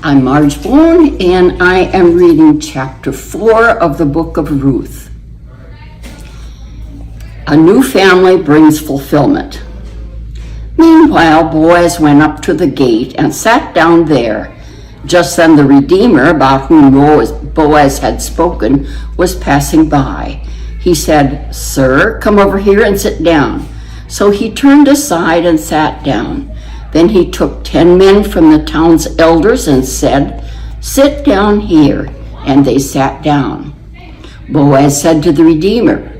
I'm Marge Boone, and I am reading chapter 4 of the book of Ruth. A new family brings fulfillment. Meanwhile, Boaz went up to the gate and sat down there. Just then the Redeemer, about whom Boaz had spoken, was passing by. He said, "Sir, come over here and sit down." So he turned aside and sat down. Then he took 10 men from the town's elders and said, "Sit down here." And they sat down. Boaz said to the Redeemer,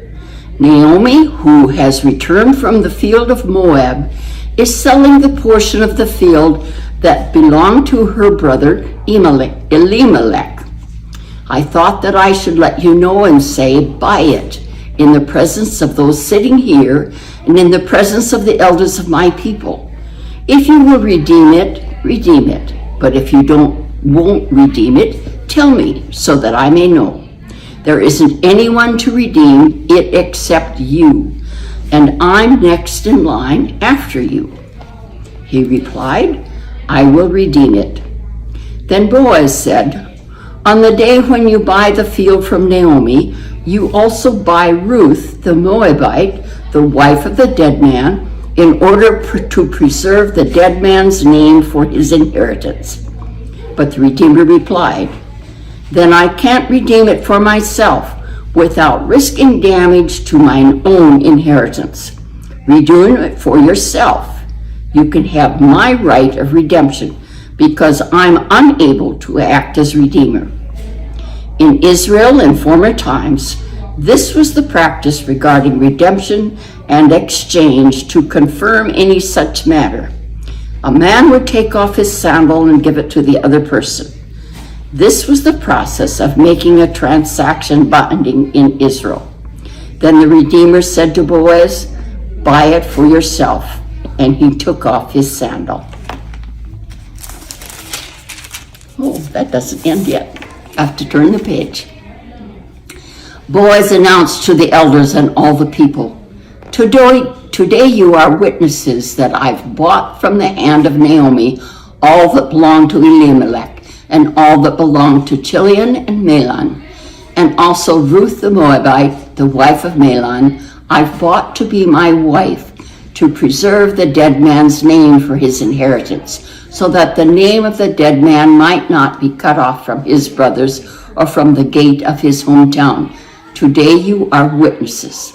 "Naomi, who has returned from the field of Moab, is selling the portion of the field that belonged to her brother Elimelech. I thought that I should let you know and say, buy it, in the presence of those sitting here and in the presence of the elders of my people. If you will redeem it, redeem it. But if you won't redeem it, tell me so that I may know. There isn't anyone to redeem it except you, and I'm next in line after you." He replied, "I will redeem it." Then Boaz said, "On the day when you buy the field from Naomi, you also buy Ruth the Moabite, the wife of the dead man, in order to preserve the dead man's name for his inheritance." But the Redeemer replied, "Then I can't redeem it for myself without risking damage to mine own inheritance. Redeem it for yourself. You can have my right of redemption because I'm unable to act as Redeemer." In Israel in former times, this was the practice regarding redemption and exchange to confirm any such matter. A man would take off his sandal and give it to the other person. This was the process of making a transaction binding in Israel. Then the Redeemer said to Boaz, "Buy it for yourself." And he took off his sandal. Oh, that doesn't end yet. I have to turn the page. Boaz announced to the elders and all the people, Today you are witnesses that I've bought from the hand of Naomi all that belonged to Elimelech and all that belonged to Chilion and Mahlon, and also Ruth the Moabite, the wife of Mahlon, I've bought to be my wife, to preserve the dead man's name for his inheritance, so that the name of the dead man might not be cut off from his brothers or from the gate of his hometown. Today you are witnesses."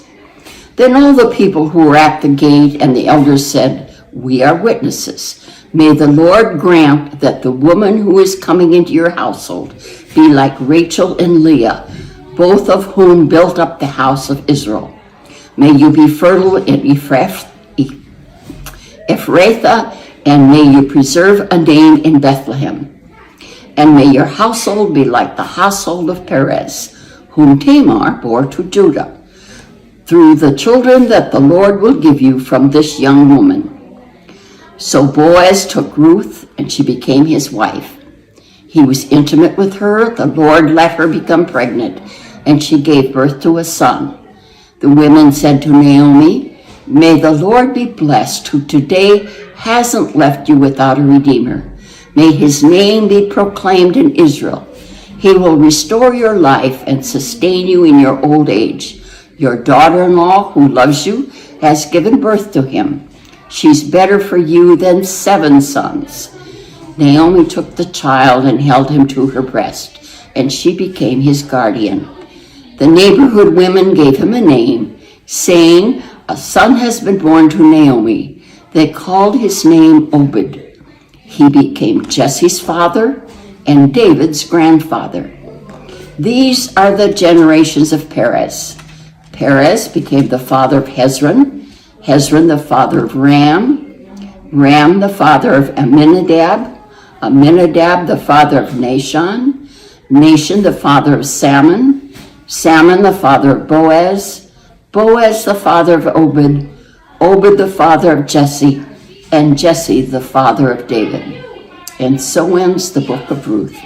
Then all the people who were at the gate and the elders said, "We are witnesses. May the Lord grant that the woman who is coming into your household be like Rachel and Leah, both of whom built up the house of Israel. May you be fertile in Ephrathah, and may you preserve a name in Bethlehem. And may your household be like the household of Perez, whom Tamar bore to Judah, through the children that the Lord will give you from this young woman." So Boaz took Ruth, and she became his wife. He was intimate with her. The Lord let her become pregnant, and she gave birth to a son. The women said to Naomi, "May the Lord be blessed, who today hasn't left you without a redeemer. May his name be proclaimed in Israel. He will restore your life and sustain you in your old age. Your daughter-in-law, who loves you, has given birth to him. She's better for you than 7 sons." Naomi took the child and held him to her breast, and she became his guardian. The neighborhood women gave him a name, saying, "A son has been born to Naomi." They called his name Obed. He became Jesse's father and David's grandfather. These are the generations of Perez. Perez became the father of Hezron, Hezron the father of Ram, Ram the father of Amminadab, Amminadab the father of Nahshon, Nahshon the father of Salmon, Salmon the father of Boaz, Boaz the father of Obed, Obed the father of Jesse, and Jesse the father of David. And so ends the book of Ruth.